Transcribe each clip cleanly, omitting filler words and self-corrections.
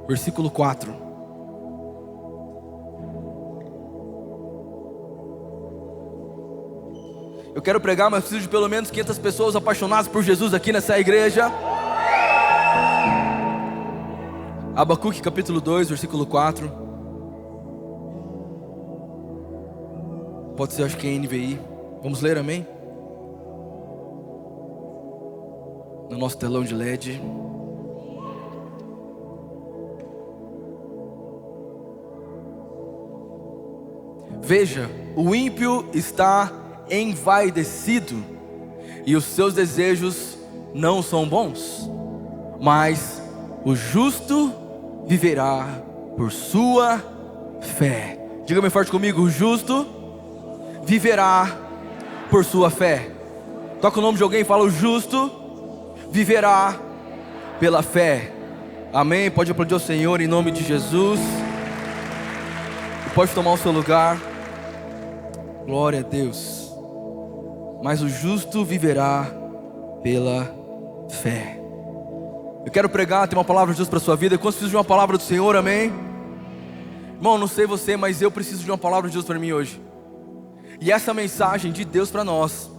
versículo 4. Eu quero pregar, mas preciso de pelo menos 500 pessoas apaixonadas por Jesus aqui nessa igreja. Abacuque capítulo 2, versículo 4. Pode ser, acho que é NVI. Vamos ler, amém? No nosso telão de LED. Veja, o ímpio está envaidecido e os seus desejos não são bons, mas o justo viverá por sua fé. Diga bem forte comigo: o justo viverá por sua fé. Toca o nome de alguém e fala: o justo viverá pela fé. Amém? Pode aplaudir ao Senhor em nome de Jesus. Pode tomar o seu lugar. Glória a Deus. Mas o justo viverá pela fé. Eu quero pregar, tem uma palavra de Deus para a sua vida. Quantos precisam de uma palavra do Senhor, amém? Irmão, não sei você, mas eu preciso de uma palavra de Deus para mim hoje. E essa mensagem de Deus para nós,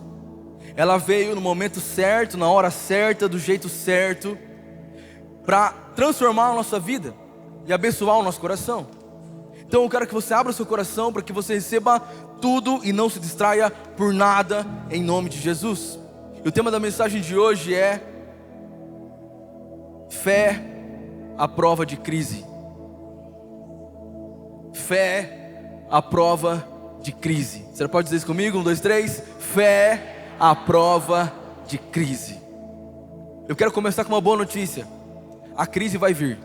ela veio no momento certo, na hora certa, do jeito certo, para transformar a nossa vida e abençoar o nosso coração. Então eu quero que você abra o seu coração para que você receba tudo e não se distraia por nada, em nome de Jesus. E o tema da mensagem de hoje é fé à prova de crise. Fé à prova de crise. Você pode dizer isso comigo? 1, 2, 3. Fé à prova de crise. Eu quero começar com uma boa notícia. A crise vai vir,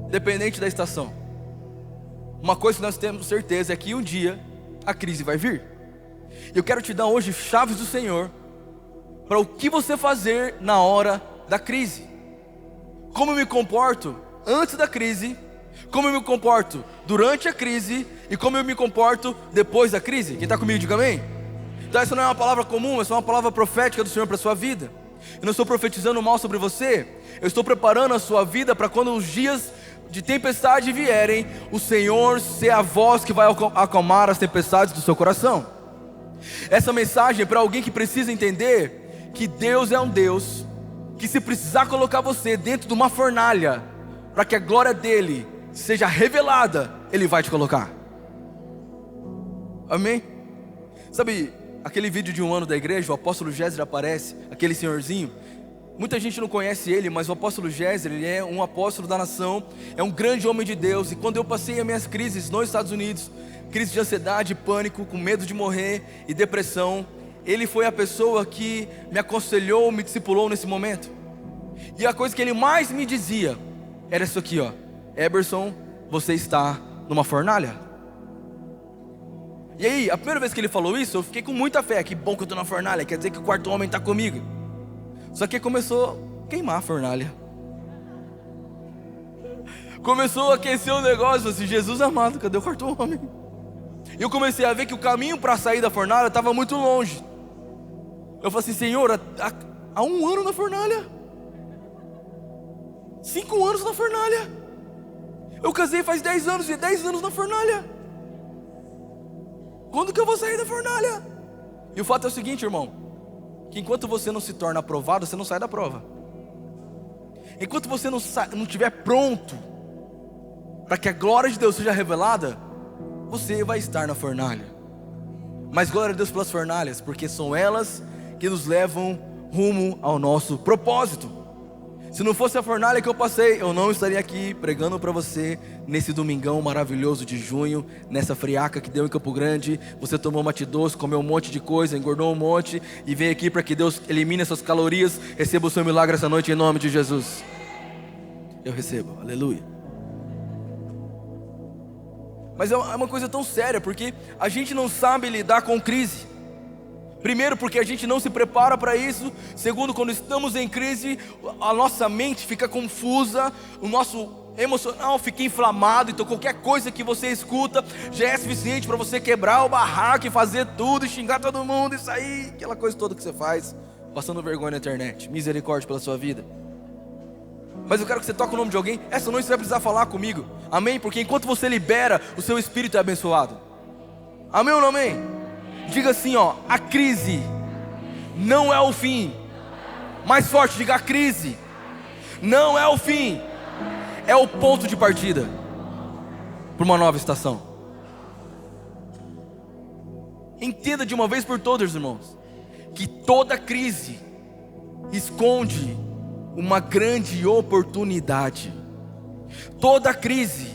independente da estação. Uma coisa que nós temos certeza é que um dia a crise vai vir. Eu quero te dar hoje chaves do Senhor para o que você fazer na hora da crise. Como eu me comporto antes da crise, como eu me comporto durante a crise e como eu me comporto depois da crise. Quem está comigo, diga amém. Então essa não é uma palavra comum, essa é uma palavra profética do Senhor para a sua vida. Eu não estou profetizando mal sobre você, eu estou preparando a sua vida para quando os dias de tempestade vierem, o Senhor ser a voz que vai acalmar as tempestades do seu coração. Essa mensagem é para alguém que precisa entender que Deus é um Deus que, se precisar colocar você dentro de uma fornalha para que a glória dele seja revelada, Ele vai te colocar. Amém? Sabe aquele vídeo de 1 ano da igreja, o apóstolo Géser aparece, aquele senhorzinho. Muita gente não conhece ele, mas o apóstolo Géser, ele é um apóstolo da nação, é um grande homem de Deus. E quando eu passei as minhas crises nos Estados Unidos, crise de ansiedade, pânico, com medo de morrer e depressão, ele foi a pessoa que me aconselhou, me discipulou nesse momento. E a coisa que ele mais me dizia era isso aqui, ó: Eberson, você está numa fornalha. E aí, a primeira vez que ele falou isso, eu fiquei com muita fé. Que bom que eu estou na fornalha, quer dizer que o quarto homem está comigo. Só que começou a queimar a fornalha. Começou a aquecer o negócio, assim: Jesus amado, cadê o quarto homem? E eu comecei a ver que o caminho para sair da fornalha estava muito longe. Eu falei assim: Senhor, há 1 ano na fornalha, 5 anos na fornalha. Eu casei faz 10 anos e 10 anos na fornalha. Quando que eu vou sair da fornalha? E o fato é o seguinte, irmão, que enquanto você não se torna aprovado, você não sai da prova. Enquanto você não estiver pronto para que a glória de Deus seja revelada, você vai estar na fornalha. Mas glória a Deus pelas fornalhas, porque são elas que nos levam rumo ao nosso propósito. Se não fosse a fornalha que eu passei, eu não estaria aqui pregando para você nesse domingão maravilhoso de junho, nessa friaca que deu em Campo Grande. Você tomou mate doce, comeu um monte de coisa, engordou um monte e veio aqui para que Deus elimine essas calorias. Receba o seu milagre essa noite em nome de Jesus. Eu recebo, aleluia. Mas é uma coisa tão séria, porque a gente não sabe lidar com crise. Primeiro, porque a gente não se prepara para isso. Segundo, quando estamos em crise, a nossa mente fica confusa, o nosso emocional fica inflamado. Então qualquer coisa que você escuta já é suficiente para você quebrar o barraco e fazer tudo, e xingar todo mundo, e sair, aquela coisa toda que você faz, passando vergonha na internet. Misericórdia pela sua vida. Mas eu quero que você toque o nome de alguém. Essa noite você vai precisar falar comigo. Amém? Porque enquanto você libera, o seu espírito é abençoado. Amém ou não amém? Diga assim, ó: a crise não é o fim. Mais forte, diga: a crise não é o fim, é o ponto de partida para uma nova estação. Entenda de uma vez por todas, irmãos, que toda crise esconde uma grande oportunidade. Toda crise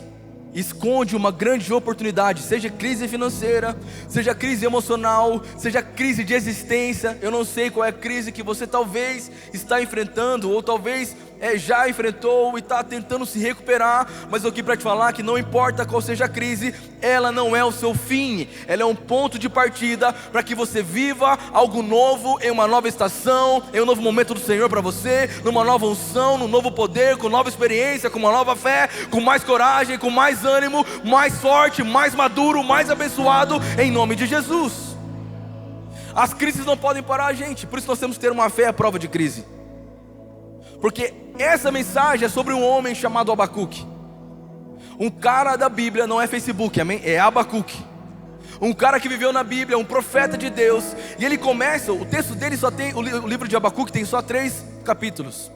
esconde uma grande oportunidade, seja crise financeira, seja crise emocional, seja crise de existência. Eu não sei qual é a crise que você talvez está enfrentando, ou talvez já enfrentou e está tentando se recuperar, mas eu aqui para te falar que não importa qual seja a crise, ela não é o seu fim, ela é um ponto de partida para que você viva algo novo, em uma nova estação, em um novo momento do Senhor para você, numa nova unção, num novo poder, com nova experiência, com uma nova fé, com mais coragem, com mais ânimo, mais forte, mais maduro, mais abençoado, em nome de Jesus. As crises não podem parar a gente, por isso nós temos que ter uma fé à prova de crise. Porque essa mensagem é sobre um homem chamado Abacuque. Um cara da Bíblia, não é Facebook, amém? É Abacuque. Um cara que viveu na Bíblia, um profeta de Deus. E ele começa, o texto dele só tem, o livro de Abacuque tem só 3 capítulos.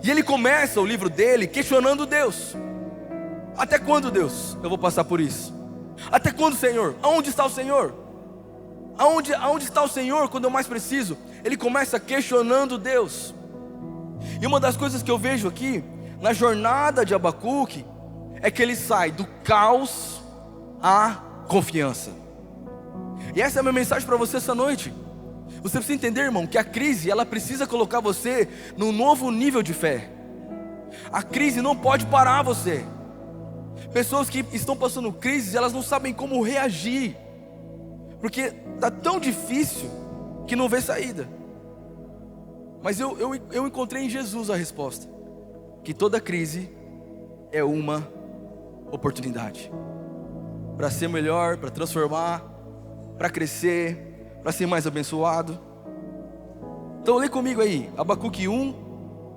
E ele começa o livro dele questionando Deus. Até quando, Deus, eu vou passar por isso? Até quando, Senhor? Aonde está o Senhor? Aonde está o Senhor quando eu mais preciso? Ele começa questionando Deus. E uma das coisas que eu vejo aqui, na jornada de Abacuque, é que ele sai do caos à confiança. E essa é a minha mensagem para você essa noite. Você precisa entender, irmão, que a crise, ela precisa colocar você num novo nível de fé. A crise não pode parar você. Pessoas que estão passando crises, elas não sabem como reagir, porque está tão difícil que não vê saída. Mas eu encontrei em Jesus a resposta, que toda crise é uma oportunidade para ser melhor, para transformar, para crescer, para ser mais abençoado. Então lê comigo aí, Abacuque 1,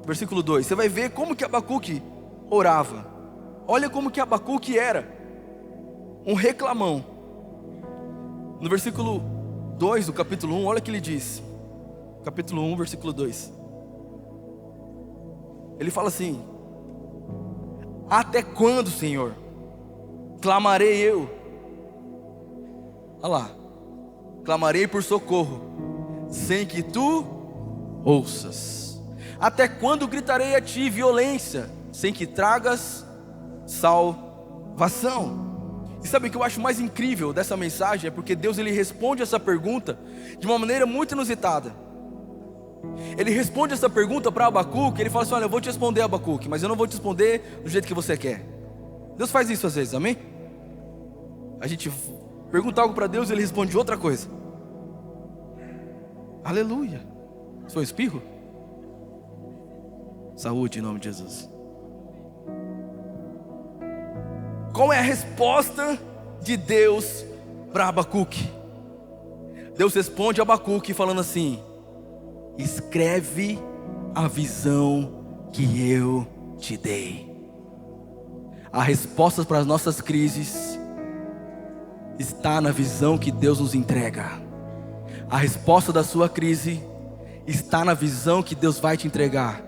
versículo 2. Você vai ver como que Abacuque orava. Olha como que Abacuque era um reclamão. No versículo 2 do capítulo 1, olha o que ele diz. Capítulo 1, versículo 2. Ele fala assim: até quando, Senhor, clamarei eu? Olha lá. Clamarei por socorro, sem que tu ouças. Até quando gritarei a ti violência, sem que tragas salvação? E sabe o que eu acho mais incrível dessa mensagem? É porque Deus, ele responde essa pergunta de uma maneira muito inusitada. Ele responde essa pergunta para Abacuque. Ele fala assim: olha, eu vou te responder, Abacuque, mas eu não vou te responder do jeito que você quer. Deus faz isso às vezes, amém? A gente pergunta algo para Deus e ele responde outra coisa. Aleluia. Foi um espirro? Saúde em nome de Jesus. Qual é a resposta de Deus para Abacuque? Deus responde a Abacuque falando assim: escreve a visão que eu te dei. A resposta para as nossas crises está na visão que Deus nos entrega. A resposta da sua crise está na visão que Deus vai te entregar.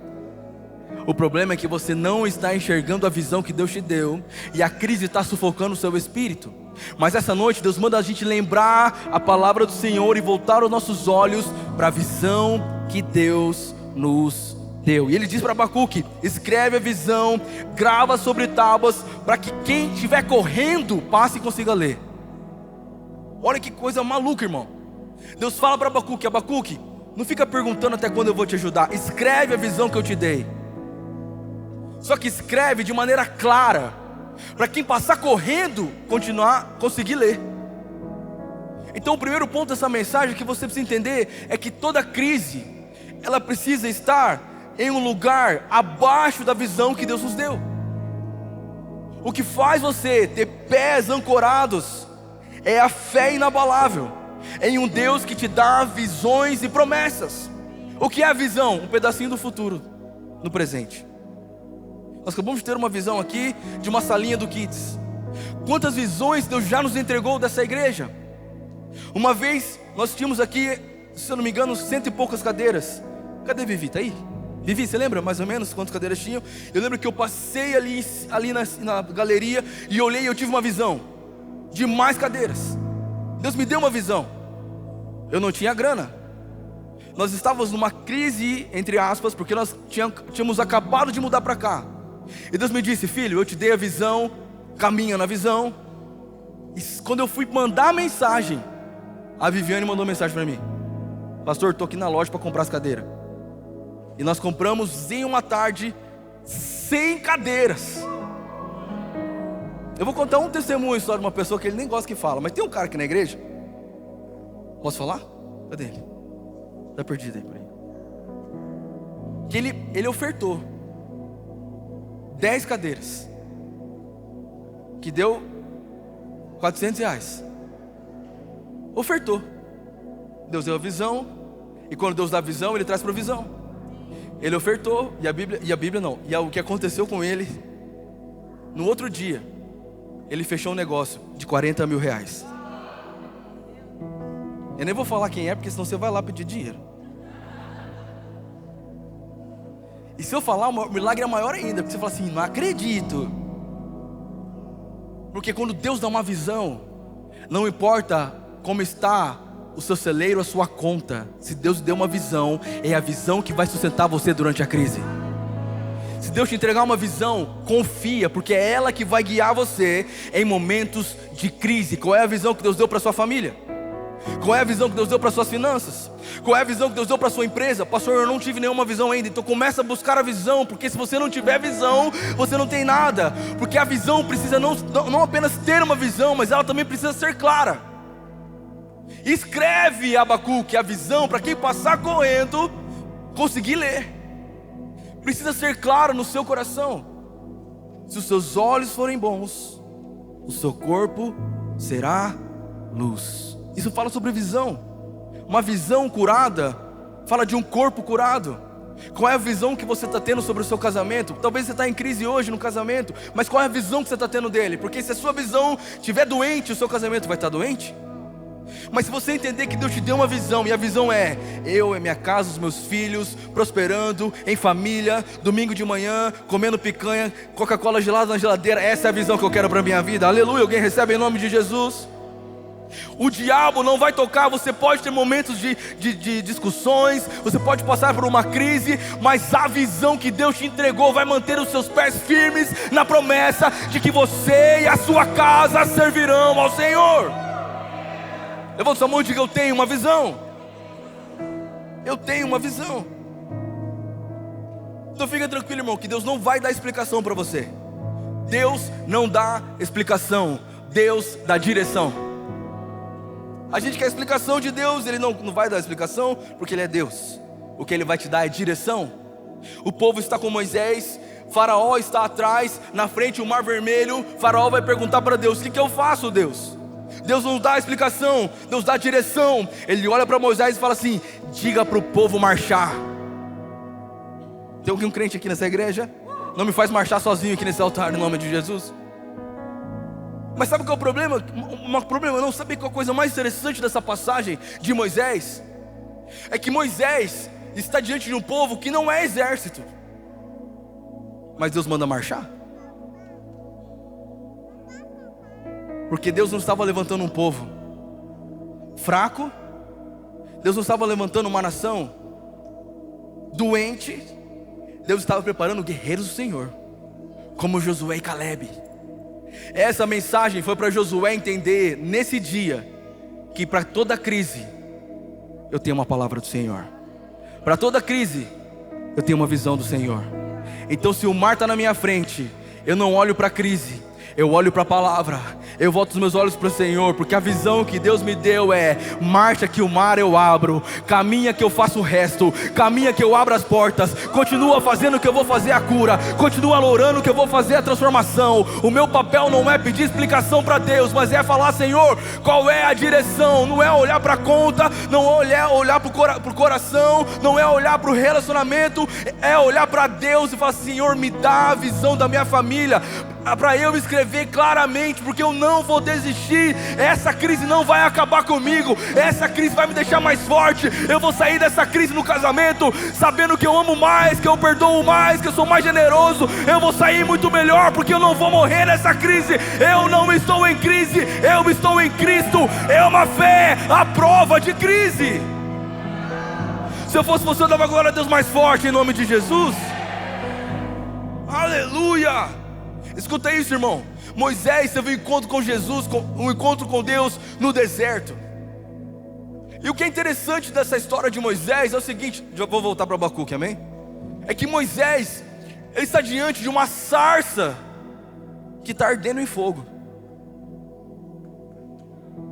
O problema é que você não está enxergando a visão que Deus te deu, e a crise está sufocando o seu espírito. Mas essa noite Deus manda a gente lembrar a palavra do Senhor e voltar os nossos olhos para a visão que Deus nos deu. E ele diz para Abacuque: escreve a visão, grava sobre tábuas, para que quem estiver correndo passe e consiga ler. Olha que coisa maluca, irmão. Deus fala para Abacuque: Abacuque, não fica perguntando até quando eu vou te ajudar, escreve a visão que eu te dei. Só que escreve de maneira clara, para quem passar correndo, conseguir ler. Então o primeiro ponto dessa mensagem que você precisa entender é que toda crise, ela precisa estar em um lugar abaixo da visão que Deus nos deu. O que faz você ter pés ancorados é a fé inabalável em um Deus que te dá visões e promessas. O que é a visão? Um pedacinho do futuro no presente. Nós acabamos de ter uma visão aqui de uma salinha do Kids. Quantas visões Deus já nos entregou dessa igreja? Uma vez nós tínhamos aqui, se eu não me engano, 100 e poucas cadeiras. Cadê Vivi? Tá aí? Vivi, você lembra mais ou menos quantas cadeiras tinham? Eu lembro que eu passei ali na galeria e olhei e eu tive uma visão de mais cadeiras. Deus me deu uma visão. Eu não tinha grana. Nós estávamos numa crise, entre aspas, porque nós tínhamos acabado de mudar para cá. E Deus me disse: filho, eu te dei a visão, caminha na visão. E quando eu fui mandar a mensagem, a Viviane mandou mensagem para mim: pastor, estou aqui na loja para comprar as cadeiras. E nós compramos em uma tarde 100 cadeiras. Eu vou contar um testemunho só de uma pessoa que ele nem gosta que fala, mas tem um cara aqui na igreja. Posso falar? Cadê ele? Está perdido aí por aí. Que ele ofertou 10 cadeiras, que deu R$400. Ofertou. Deus deu a visão. E quando Deus dá a visão, Ele traz provisão. Ele ofertou. E a Bíblia não. E o que aconteceu com ele, no outro dia, ele fechou um negócio de R$40 mil. Eu nem vou falar quem é, porque senão você vai lá pedir dinheiro. E se eu falar, o milagre é maior ainda, porque você fala assim: não acredito. Porque quando Deus dá uma visão, não importa como está o seu celeiro, a sua conta, se Deus deu uma visão, é a visão que vai sustentar você durante a crise. Se Deus te entregar uma visão, confia, porque é ela que vai guiar você em momentos de crise. Qual é a visão que Deus deu para sua família? Qual é a visão que Deus deu para suas finanças? Qual é a visão que Deus deu para sua empresa? Pastor, eu não tive nenhuma visão ainda. Então começa a buscar a visão, porque se você não tiver visão, você não tem nada. Porque a visão precisa não apenas ter uma visão, mas ela também precisa ser clara. Escreve, Abacuque, a visão para quem passar correndo conseguir ler. Precisa ser claro no seu coração. Se os seus olhos forem bons, o seu corpo será luz. Isso fala sobre visão. Uma visão curada fala de um corpo curado. Qual é a visão que você está tendo sobre o seu casamento? Talvez você está em crise hoje no casamento, mas qual é a visão que você está tendo dele? Porque se a sua visão estiver doente, o seu casamento vai estar doente. Mas se você entender que Deus te deu uma visão, e a visão é: eu e minha casa, os meus filhos, prosperando, em família, domingo de manhã, comendo picanha, Coca-Cola gelada na geladeira, essa é a visão que eu quero para a minha vida. Aleluia, alguém recebe em nome de Jesus? O diabo não vai tocar. Você pode ter momentos de discussões, você pode passar por uma crise, mas a visão que Deus te entregou vai manter os seus pés firmes na promessa de que você e a sua casa servirão ao Senhor. Levanta sua mão e diga: eu tenho uma visão. Eu tenho uma visão. Então fica tranquilo, irmão, que Deus não vai dar explicação para você. Deus não dá explicação, Deus dá direção. A gente quer explicação de Deus, Ele não vai dar explicação, porque Ele é Deus. O que Ele vai te dar é direção. O povo está com Moisés, Faraó está atrás, na frente o mar vermelho. Faraó vai perguntar para Deus: o que eu faço, Deus? Deus não dá explicação, Deus dá direção. Ele olha para Moisés e fala assim: diga para o povo marchar. Tem algum crente aqui nessa igreja? Não me faz marchar sozinho aqui nesse altar, em nome de Jesus. Mas sabe qual é o problema? Não, sabe qual é a coisa mais interessante dessa passagem de Moisés? É que Moisés está diante de um povo que não é exército, mas Deus manda marchar. Porque Deus não estava levantando um povo fraco, Deus não estava levantando uma nação doente, Deus estava preparando guerreiros do Senhor, como Josué e Calebe. Essa mensagem foi para Josué entender nesse dia que para toda crise eu tenho uma palavra do Senhor. Para toda crise eu tenho uma visão do Senhor. Então se o mar está na minha frente, eu não olho para a crise, eu olho para a palavra. Eu volto os meus olhos para o Senhor, porque a visão que Deus me deu é: marcha que o mar eu abro, caminha que eu faço o resto, caminha que eu abro as portas, continua fazendo que eu vou fazer a cura, continua orando que eu vou fazer a transformação. O meu papel não é pedir explicação para Deus, mas é falar: Senhor, qual é a direção? Não é olhar para a conta, não é olhar para o coração, não é olhar para o relacionamento, é olhar para Deus e falar: Senhor, me dá a visão da minha família, para eu escrever claramente, porque eu não vou desistir. Essa crise não vai acabar comigo, essa crise vai me deixar mais forte. Eu vou sair dessa crise no casamento sabendo que eu amo mais, que eu perdoo mais, que eu sou mais generoso. Eu vou sair muito melhor, porque eu não vou morrer nessa crise. Eu não estou em crise, eu estou em Cristo. É uma fé à prova de crise. Se eu fosse você, eu dava glória a Deus mais forte em nome de Jesus. Aleluia. Escuta isso, irmão. Moisés teve um encontro com Jesus, um encontro com Deus no deserto. E o que é interessante dessa história de Moisés é o seguinte, já vou voltar para Abacuque, amém? É que Moisés, ele está diante de uma sarça que está ardendo em fogo.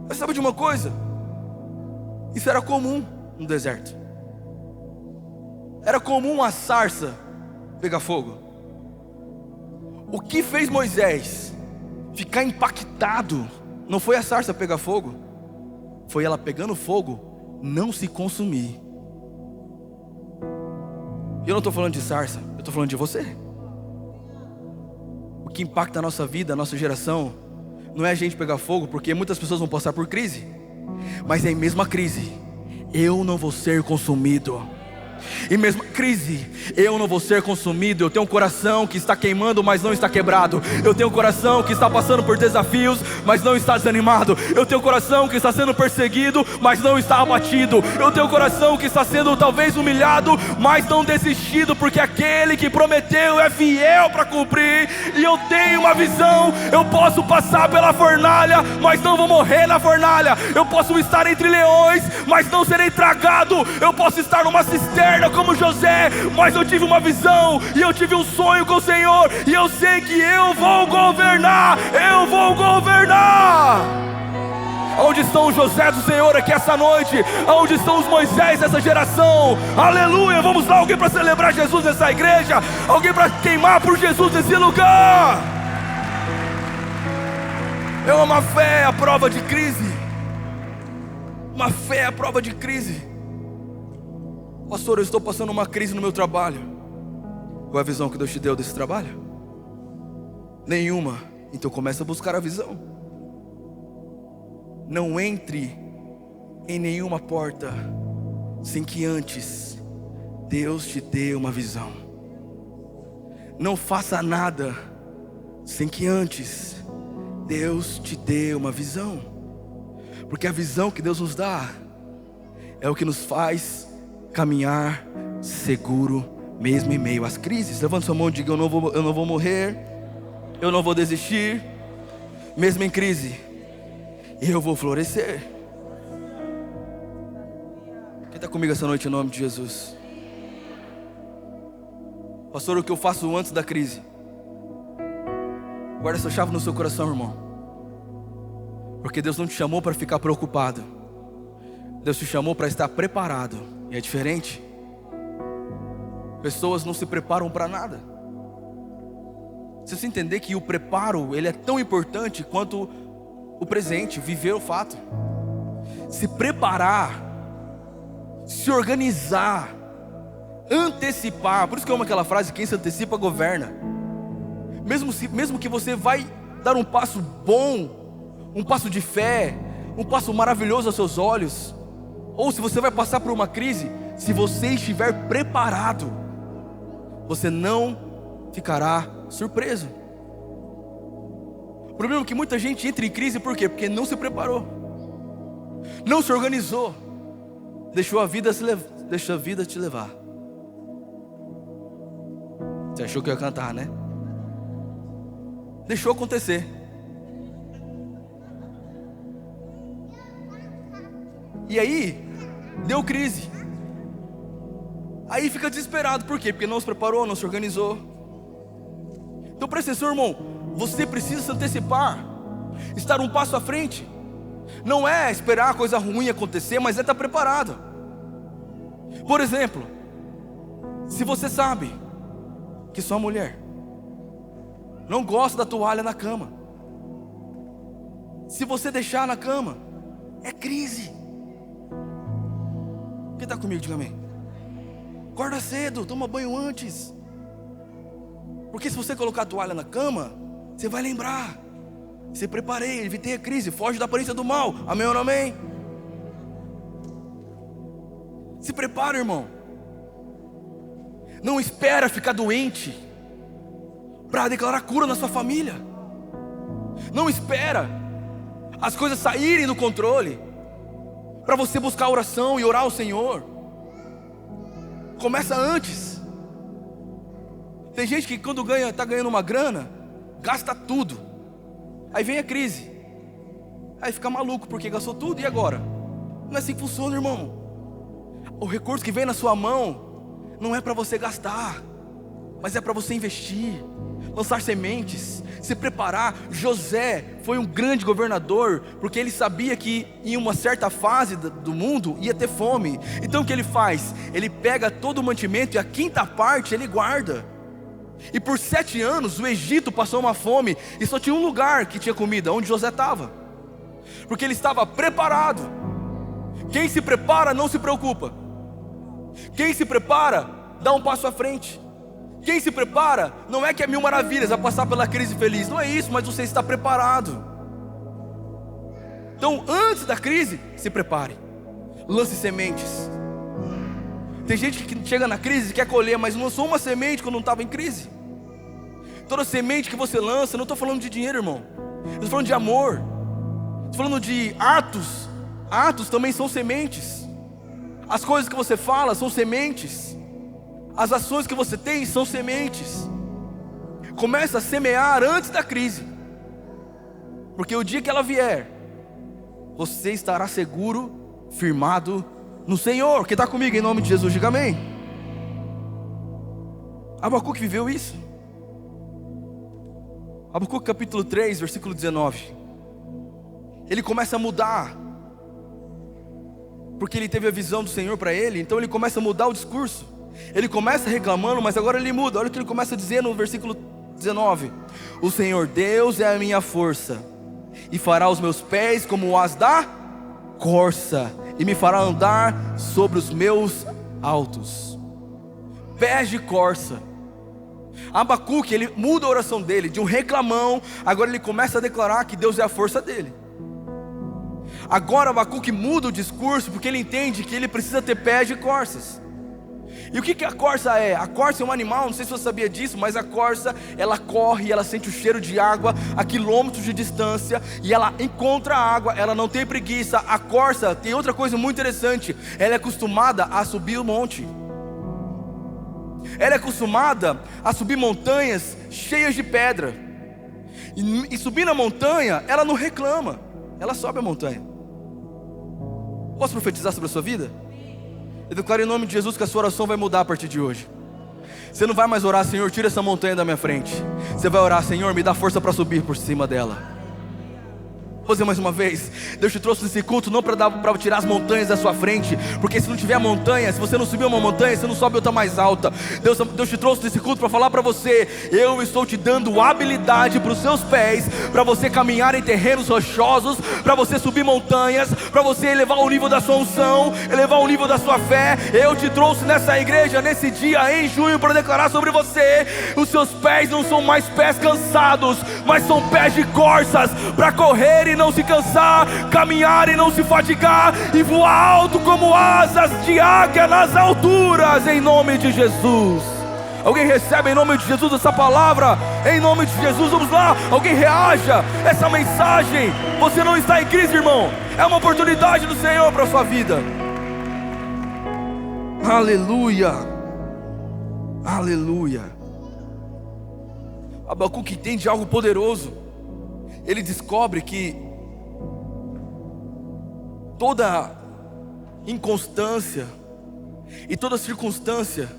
Mas sabe de uma coisa? Isso era comum no deserto. Era comum a sarça pegar fogo. O que fez Moisés ficar impactado não foi a sarça pegar fogo, foi ela pegando fogo, não se consumir. Eu não estou falando de sarça, eu estou falando de você. O que impacta a nossa vida, a nossa geração, não é a gente pegar fogo, porque muitas pessoas vão passar por crise, mas é em mesma crise, eu não vou ser consumido. E mesma crise, eu não vou ser consumido. Eu tenho um coração que está queimando, mas não está quebrado. Eu tenho um coração que está passando por desafios, mas não está desanimado. Eu tenho um coração que está sendo perseguido, mas não está abatido. Eu tenho um coração que está sendo talvez humilhado, mas não desistido, porque aquele que prometeu é fiel para cumprir. E eu tenho uma visão: eu posso passar pela fornalha, mas não vou morrer na fornalha. Eu posso estar entre leões, mas não serei tragado. Eu posso estar numa cisterna como José, mas eu tive uma visão e eu tive um sonho com o Senhor, e eu sei que eu vou governar. Eu vou governar. Onde estão os José do Senhor aqui essa noite? Onde estão os Moisés dessa geração? Aleluia, vamos lá, alguém para celebrar Jesus nessa igreja, alguém para queimar por Jesus nesse lugar. É uma fé à prova de crise. Uma fé à prova de crise. Pastor, eu estou passando uma crise no meu trabalho. Qual é a visão que Deus te deu desse trabalho? Nenhuma. Então comece a buscar a visão. Não entre em nenhuma porta sem que antes Deus te dê uma visão. Não faça nada sem que antes Deus te dê uma visão. Porque a visão que Deus nos dá é o que nos faz caminhar seguro, mesmo em meio às crises. Levanta sua mão e diga: eu não vou morrer, eu não vou desistir, mesmo em crise, eu vou florescer. Quem está comigo essa noite em nome de Jesus? Pastor, o que eu faço antes da crise? Guarda essa chave no seu coração, irmão, porque Deus não te chamou para ficar preocupado, Deus te chamou para estar preparado. E é diferente. Pessoas não se preparam para nada. Você entender que o preparo, ele é tão importante quanto o presente, viver o fato. Se preparar, se organizar, antecipar. Por isso que eu amo aquela frase: quem se antecipa governa. Mesmo que você vai dar um passo bom, um passo de fé, um passo maravilhoso aos seus olhos, ou se você vai passar por uma crise, se você estiver preparado, você não ficará surpreso. O problema é que muita gente entra em crise, por quê? Porque não se preparou, não se organizou, deixou a vida te levar. Você achou que eu ia cantar, né? Deixou acontecer. E aí, deu crise. Aí fica desesperado, por quê? Porque não se preparou, não se organizou. Então presta atenção, irmão, você precisa se antecipar. Estar um passo à frente. Não é esperar a coisa ruim acontecer, mas é estar preparado. Por exemplo, se você sabe que sua mulher não gosta da toalha na cama, se você deixar na cama, é crise. Quem está comigo, diga amém. Acorda cedo, toma banho antes. Porque se você colocar a toalha na cama, você vai lembrar. Se preparei, evitei a crise, foge da aparência do mal. Amém ou não amém? Se prepara, irmão. Não espera ficar doente para declarar cura na sua família. Não espera as coisas saírem do controle para você buscar oração e orar ao Senhor. Começa antes. Tem gente que quando está ganhando uma grana, gasta tudo. Aí vem a crise. Aí fica maluco porque gastou tudo, e agora? Não é assim que funciona, irmão. O recurso que vem na sua mão não é para você gastar, mas é para você investir, lançar sementes, se preparar. José foi um grande governador, porque ele sabia que em uma certa fase do mundo ia ter fome. Então o que ele faz? Ele pega todo o mantimento e a quinta parte ele guarda. E por 7 anos o Egito passou uma fome, e só tinha um lugar que tinha comida, onde José estava, porque ele estava preparado. Quem se prepara não se preocupa. Quem se prepara dá um passo à frente. Quem se prepara não é que é 1000 maravilhas a passar pela crise feliz, não é isso, mas você está preparado. Então antes da crise, se prepare, lance sementes. Tem gente que chega na crise e quer colher, mas não lançou uma semente quando não estava em crise. Toda semente que você lança, não estou falando de dinheiro, irmão, estou falando de amor, estou falando de atos. Atos também são sementes. As coisas que você fala são sementes. As ações que você tem são sementes. Começa a semear antes da crise, porque o dia que ela vier, você estará seguro, firmado no Senhor. Quem está comigo em nome de Jesus, diga amém. Abacuque viveu isso. Abacuque capítulo 3, versículo 19. Ele começa a mudar, porque ele teve a visão do Senhor para ele. Então ele começa a mudar o discurso. Ele começa reclamando, mas agora ele muda. Olha o que ele começa a dizer no versículo 19: o Senhor Deus é a minha força, e fará os meus pés como o as da corça, e me fará andar sobre os meus altos. Pés de corça. Abacuque, ele muda a oração dele, de um reclamão, agora ele começa a declarar que Deus é a força dele. Agora Abacuque muda o discurso, porque ele entende que ele precisa ter pés de corças. E o que a corça é? A corça é um animal, não sei se você sabia disso, mas a corça, ela corre, ela sente o cheiro de água a quilômetros de distância, e ela encontra a água, ela não tem preguiça. A corça tem outra coisa muito interessante, ela é acostumada a subir o monte. Ela é acostumada a subir montanhas cheias de pedra, e subir na montanha, ela não reclama, ela sobe a montanha. Posso profetizar sobre a sua vida? Eu declaro em nome de Jesus que a sua oração vai mudar a partir de hoje. Você não vai mais orar: Senhor, tira essa montanha da minha frente. Você vai orar: Senhor, me dá força para subir por cima dela. Vou dizer mais uma vez: Deus te trouxe nesse culto não para tirar as montanhas da sua frente, porque se não tiver montanha, se você não subir uma montanha, você não sobe outra mais alta. Deus te trouxe nesse culto para falar para você: eu estou te dando habilidade para os seus pés, para você caminhar em terrenos rochosos, para você subir montanhas, para você elevar o nível da sua unção, elevar o nível da sua fé. Eu te trouxe nessa igreja, nesse dia em junho, para declarar sobre você: os seus pés não são mais pés cansados, mas são pés de corças, para correr e não se cansar, caminhar e não se fatigar, e voar alto como asas de águia nas alturas, em nome de Jesus. Alguém recebe em nome de Jesus essa palavra? Em nome de Jesus, vamos lá, alguém reaja essa mensagem. Você não está em crise, irmão, é uma oportunidade do Senhor para a sua vida. Aleluia, aleluia. Abacuque entende algo poderoso. Ele descobre que toda inconstância e toda circunstância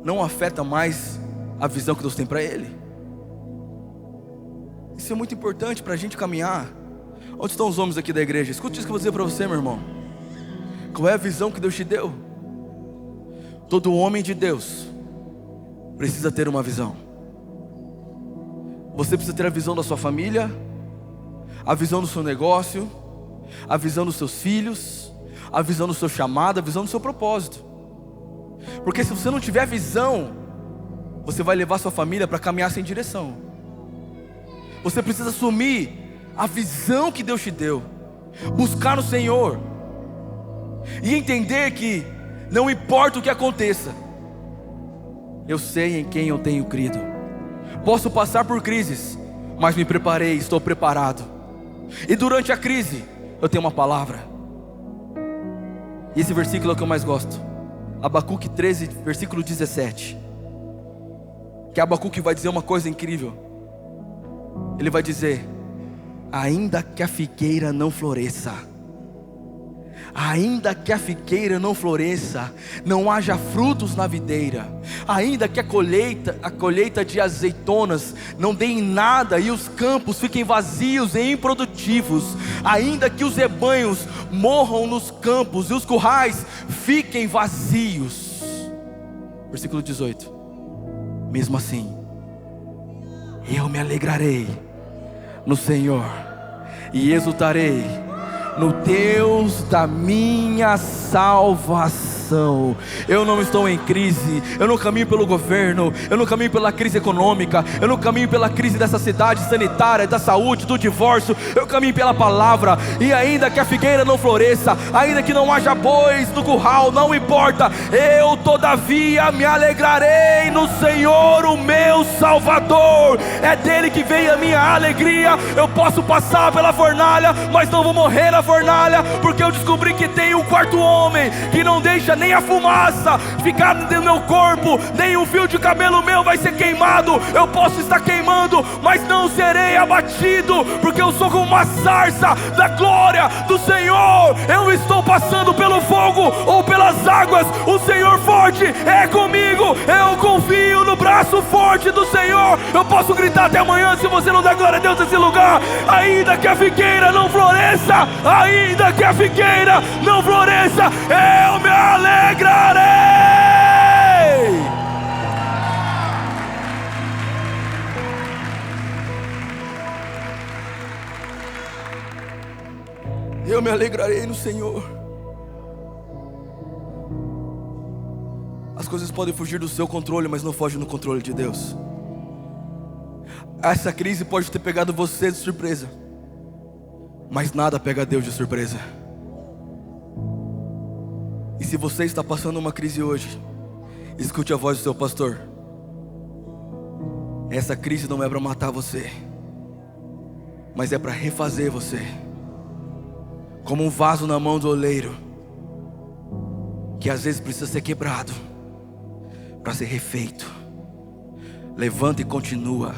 não afeta mais a visão que Deus tem para ele. Isso é muito importante para a gente caminhar. Onde estão os homens aqui da igreja? Escute isso que eu vou dizer para você, meu irmão. Qual é a visão que Deus te deu? Todo homem de Deus precisa ter uma visão. Você precisa ter a visão da sua família, a visão do seu negócio, a visão dos seus filhos, a visão do seu chamado, a visão do seu propósito. Porque se você não tiver visão, você vai levar sua família para caminhar sem direção. Você precisa assumir a visão que Deus te deu, buscar no Senhor e entender que não importa o que aconteça, eu sei em quem eu tenho crido. Posso passar por crises, mas me preparei, estou preparado. E durante a crise eu tenho uma palavra. E esse versículo é o que eu mais gosto, Abacuque 13, versículo 17. Que Abacuque vai dizer uma coisa incrível. Ele vai dizer: ainda que a figueira não floresça, ainda que a figueira não floresça, não haja frutos na videira, ainda que a colheita de azeitonas não dê em nada e os campos fiquem vazios e improdutivos, ainda que os rebanhos morram nos campos e os currais fiquem vazios. Versículo 18. Mesmo assim, eu me alegrarei no Senhor e exultarei no Deus da minha salvação. Eu não estou em crise, eu não caminho pelo governo, eu não caminho pela crise econômica, eu não caminho pela crise dessa cidade sanitária, da saúde, do divórcio. Eu caminho pela palavra. E ainda que a figueira não floresça, ainda que não haja bois no curral, não importa, eu todavia me alegrarei no Senhor, o meu Salvador. É dele que vem a minha alegria. Eu posso passar pela fornalha, mas não vou morrer na fornalha, porque eu descobri que tem um quarto homem que não deixa nem a fumaça ficar no meu corpo, nem um fio de cabelo meu vai ser queimado. Eu posso estar queimando, mas não serei abatido, porque eu sou como uma sarça da glória do Senhor. Eu estou passando pelo fogo ou pelas águas, o Senhor forte é comigo. Eu confio no braço forte do Senhor. Eu posso gritar até amanhã se você não der glória a Deus nesse lugar. Ainda que a figueira não floresça, ainda que a figueira não floresça, eu me alegrarei. Eu me alegrarei no Senhor. As coisas podem fugir do seu controle, mas não fogem do controle de Deus. Essa crise pode ter pegado você de surpresa, mas nada pega Deus de surpresa. E se você está passando uma crise hoje, escute a voz do seu pastor. Essa crise não é para matar você, mas é para refazer você, como um vaso na mão do oleiro, que às vezes precisa ser quebrado para ser refeito. Levanta e continua.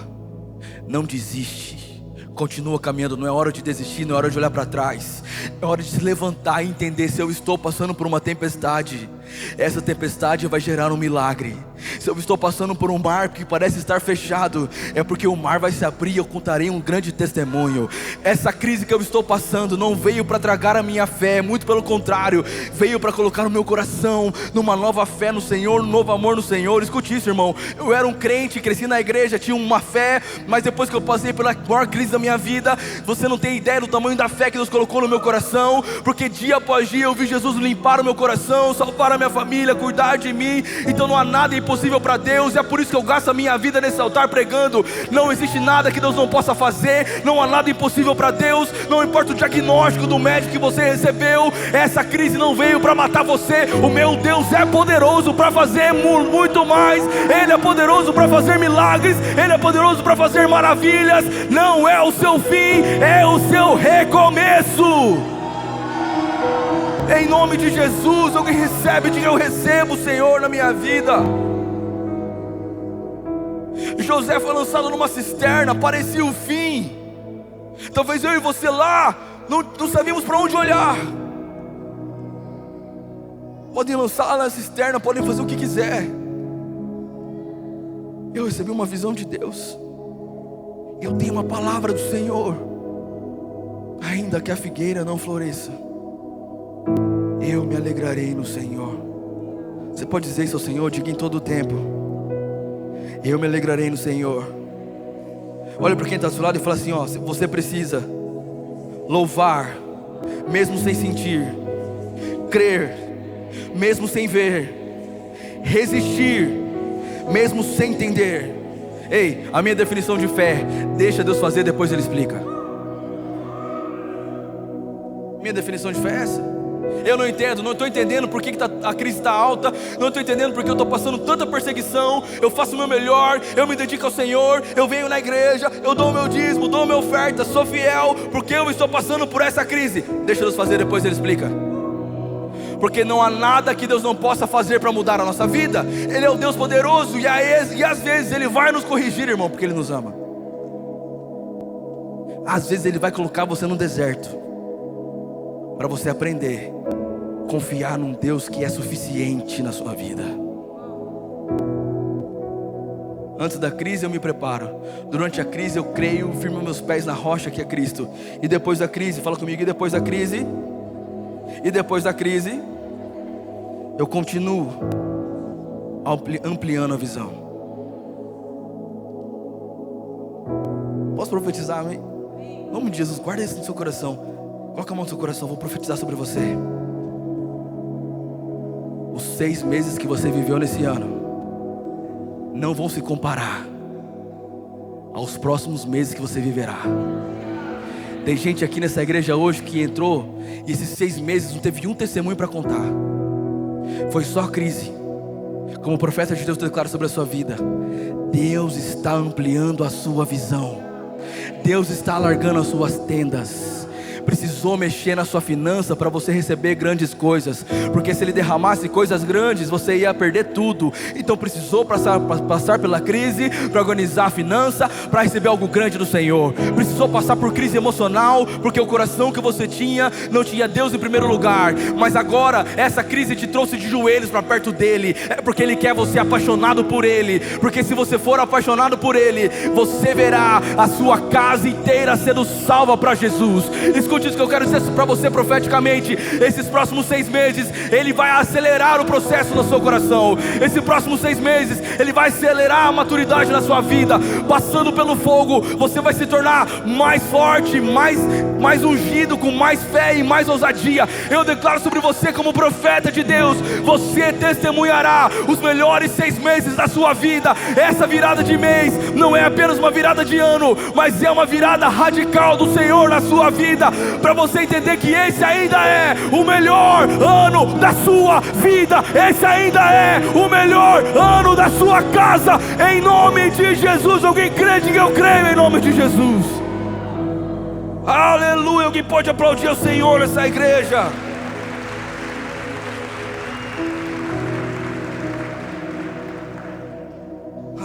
Não desiste, continua caminhando. Não é hora de desistir, não é hora de olhar para trás. É hora de se levantar e entender: se eu estou passando por uma tempestade, essa tempestade vai gerar um milagre. Se eu estou passando por um mar que parece estar fechado, é porque o mar vai se abrir e eu contarei um grande testemunho. Essa crise que eu estou passando não veio para tragar a minha fé, muito pelo contrário, veio para colocar o meu coração numa nova fé no Senhor, um novo amor no Senhor. Escute isso, irmão. Eu era um crente, cresci na igreja, tinha uma fé, mas depois que eu passei pela maior crise da minha vida, você não tem ideia do tamanho da fé que Deus colocou no meu coração, porque dia após dia eu vi Jesus limpar o meu coração, salvar a minha família, cuidar de mim. Então não há nada impossível para Deus. É por isso que eu gasto a minha vida nesse altar pregando: não existe nada que Deus não possa fazer, não há nada impossível para Deus. Não importa o diagnóstico do médico que você recebeu, essa crise não veio para matar você. O meu Deus é poderoso para fazer muito mais. Ele é poderoso para fazer milagres, Ele é poderoso para fazer maravilhas. Não é o seu fim, é o seu recomeço. Em nome de Jesus, alguém recebe, diga: eu recebo, Senhor, na minha vida. José foi lançado numa cisterna, parecia o fim. Talvez eu e você lá não sabíamos para onde olhar. Podem lançar na cisterna, podem fazer o que quiser. Eu recebi uma visão de Deus, Eu tenho uma palavra do Senhor. Ainda que a figueira não floresça, eu me alegrarei no Senhor. Você pode dizer isso ao Senhor? Diga em todo o tempo: eu me alegrarei no Senhor. Olha para quem está do seu lado e fala assim: ó, você precisa louvar, mesmo sem sentir, crer, mesmo sem ver, resistir, mesmo sem entender. Ei, a minha definição de fé: deixa Deus fazer, depois Ele explica. Minha definição de fé é essa. Eu não entendo, não estou entendendo por que a crise está alta, não estou entendendo porque eu estou passando tanta perseguição. Eu faço o meu melhor, eu me dedico ao Senhor, eu venho na igreja, eu dou o meu dízimo, dou a minha oferta, sou fiel, porque eu estou passando por essa crise. Deixa Deus fazer, depois Ele explica. Porque não há nada que Deus não possa fazer para mudar a nossa vida. Ele é o Deus poderoso, e às vezes Ele vai nos corrigir, irmão, porque Ele nos ama. Às vezes Ele vai colocar você no deserto, para você aprender a confiar num Deus que é suficiente na sua vida. Antes da crise eu me preparo, durante a crise eu creio, firmo meus pés na rocha que é Cristo. E depois da crise, fala comigo, e depois da crise eu continuo ampliando a visão. Posso profetizar, amém? Em nome de Jesus, guarda isso no seu coração. Coloca a mão no seu coração, vou profetizar sobre você. Os 6 meses que você viveu nesse ano não vão se comparar aos próximos meses que você viverá. Tem gente aqui nessa igreja hoje que entrou e esses 6 meses não teve um testemunho para contar. Foi só crise. Como o profeta de Deus declara sobre a sua vida, Deus está ampliando a sua visão. Deus está alargando as suas tendas. Precisou mexer na sua finança para você receber grandes coisas, porque se Ele derramasse coisas grandes, você ia perder tudo. Então precisou passar pela crise para organizar a finança, para receber algo grande do Senhor. Precisou passar por crise emocional, porque o coração que você tinha não tinha Deus em primeiro lugar. Mas agora essa crise te trouxe de joelhos para perto dEle. É porque Ele quer você apaixonado por Ele. Porque se você for apaixonado por Ele, você verá a sua casa inteira sendo salva para Jesus. Escute isso que eu quero dizer para você profeticamente. Esses próximos 6 meses Ele vai acelerar o processo no seu coração. Esses próximos 6 meses Ele vai acelerar a maturidade na sua vida. Passando pelo fogo, você vai se tornar mais forte, mais ungido, com mais fé e mais ousadia. Eu declaro sobre você como profeta de Deus, você testemunhará os melhores 6 meses da sua vida. Essa virada de mês não é apenas uma virada de ano, mas é uma virada radical do Senhor na sua vida, para você entender que esse ainda é o melhor ano da sua vida. Esse ainda é o melhor ano da sua casa, em nome de Jesus. Alguém crê? Diga eu creio, em nome de Jesus. Aleluia. Alguém pode aplaudir o Senhor nessa igreja?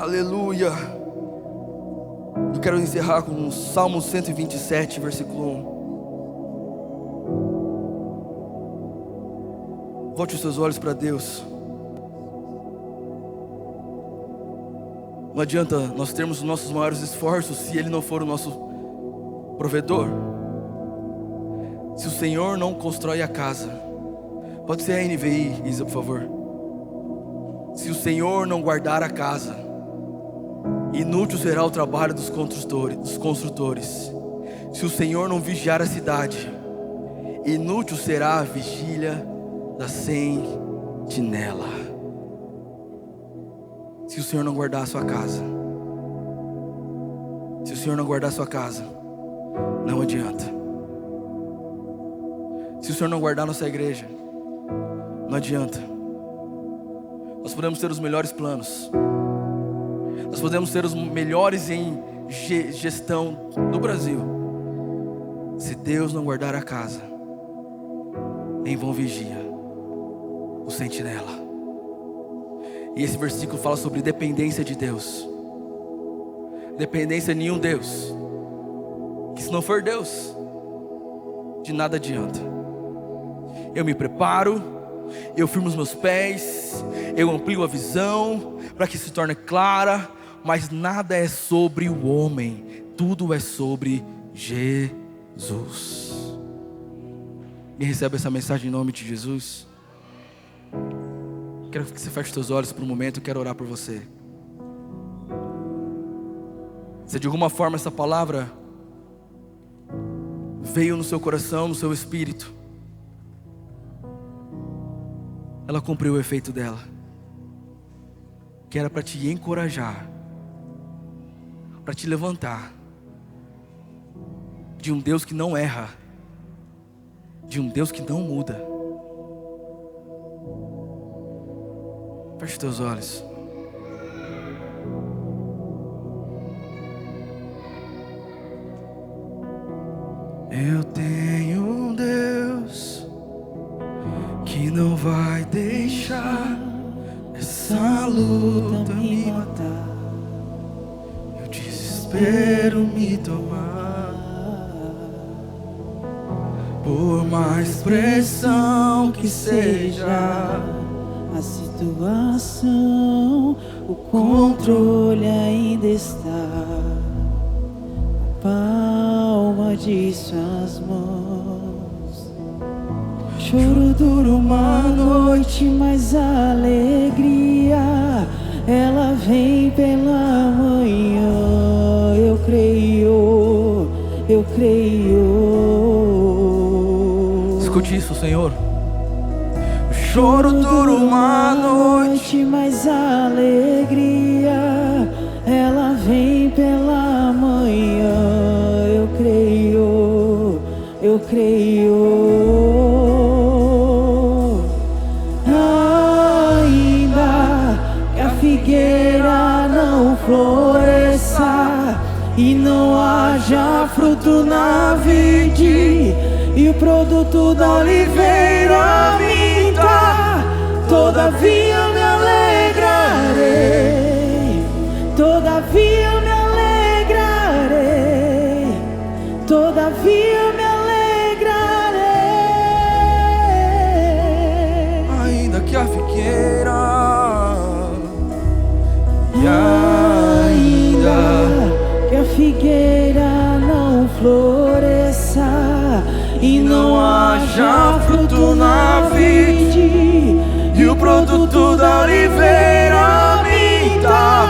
Aleluia. Eu quero encerrar com Salmo 127, versículo 1. Volte os seus olhos para Deus. Não adianta nós termos os nossos maiores esforços se Ele não for o nosso provedor. Se o Senhor não constrói a casa, pode ser a NVI, Isa, por favor. Se o Senhor não guardar a casa, inútil será o trabalho dos construtores. Se o Senhor não vigiar a cidade, inútil será a vigília da sentinela. Se o Senhor não guardar a sua casa, se o Senhor não guardar a sua casa, não adianta. Se o Senhor não guardar nossa igreja, não adianta. Nós podemos ter os melhores planos, nós podemos ser os melhores em gestão do Brasil. Se Deus não guardar a casa, em vão vigia o sentinela. E esse versículo fala sobre dependência de Deus. Dependência de nenhum Deus, que se não for Deus, de nada adianta. Eu me preparo, eu firmo os meus pés, eu amplio a visão para que se torne clara, mas nada é sobre o homem. Tudo é sobre Jesus. Quem recebe essa mensagem em nome de Jesus? Quero que você feche seus olhos por um momento. Eu quero orar por você. Se de alguma forma essa palavra veio no seu coração, no seu espírito, ela cumpriu o efeito dela, que era para te encorajar, para te levantar de um Deus que não erra, de um Deus que não muda. Feche teus olhos. Eu tenho um Deus que não vai deixar essa luta me matar, e o desespero me tomar. Por mais pressão que seja a situação, o controle ainda está palma de suas mãos. Choro duro uma noite, mas a alegria ela vem pela manhã. Eu creio, eu creio. Escute isso, Senhor. Choro duro uma noite, mas a alegria ela vem pela manhã. Eu creio, eu creio. Ainda que a figueira não floresça e não haja fruto na vide, e o produto da oliveira minta, todavia me alegrarei, todavia me alegrarei, todavia me alegrarei. ainda que a figueira, e ainda que a figueira não floresça e não haja fruto na vide, e o produto da oliveira minta,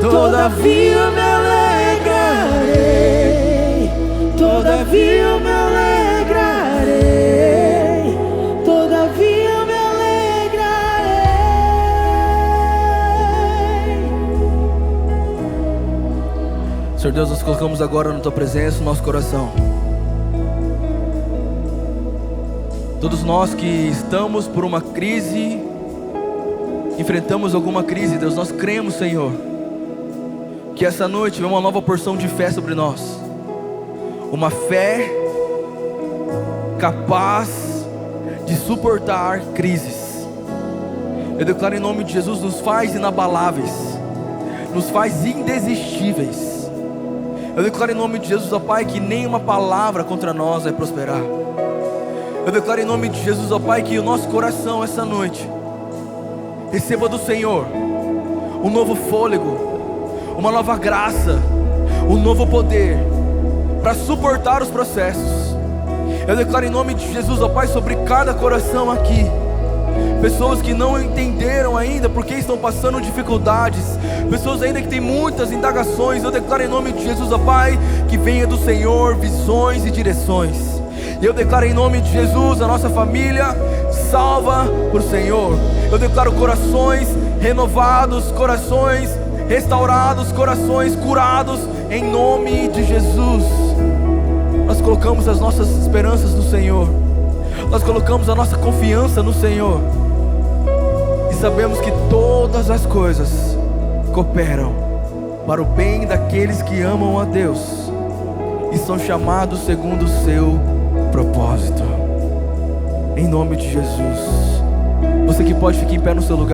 todavia me alegrarei, todavia me alegrarei, todavia me alegrarei. Senhor Deus, nós colocamos agora na Tua presença o nosso coração. Todos nós que estamos por uma crise, enfrentamos alguma crise, Deus, nós cremos, Senhor, que essa noite vem uma nova porção de fé sobre nós. Uma fé capaz de suportar crises. Eu declaro em nome de Jesus, nos faz inabaláveis, nos faz indesistíveis. Eu declaro em nome de Jesus, ó Pai, que nenhuma palavra contra nós vai prosperar. Eu declaro em nome de Jesus, ó Pai, que o nosso coração essa noite receba do Senhor um novo fôlego, uma nova graça, um novo poder para suportar os processos. Eu declaro em nome de Jesus, ó Pai, sobre cada coração aqui, pessoas que não entenderam ainda porque estão passando dificuldades, pessoas ainda que têm muitas indagações. Eu declaro em nome de Jesus, ó Pai, que venha do Senhor visões e direções. E eu declaro em nome de Jesus a nossa família salva por Senhor. Eu declaro corações renovados, corações restaurados, corações curados em nome de Jesus. Nós colocamos as nossas esperanças no Senhor, nós colocamos a nossa confiança no Senhor, e sabemos que todas as coisas cooperam para o bem daqueles que amam a Deus e são chamados segundo o seu propósito. Em nome de Jesus. Você que pode ficar em pé no seu lugar.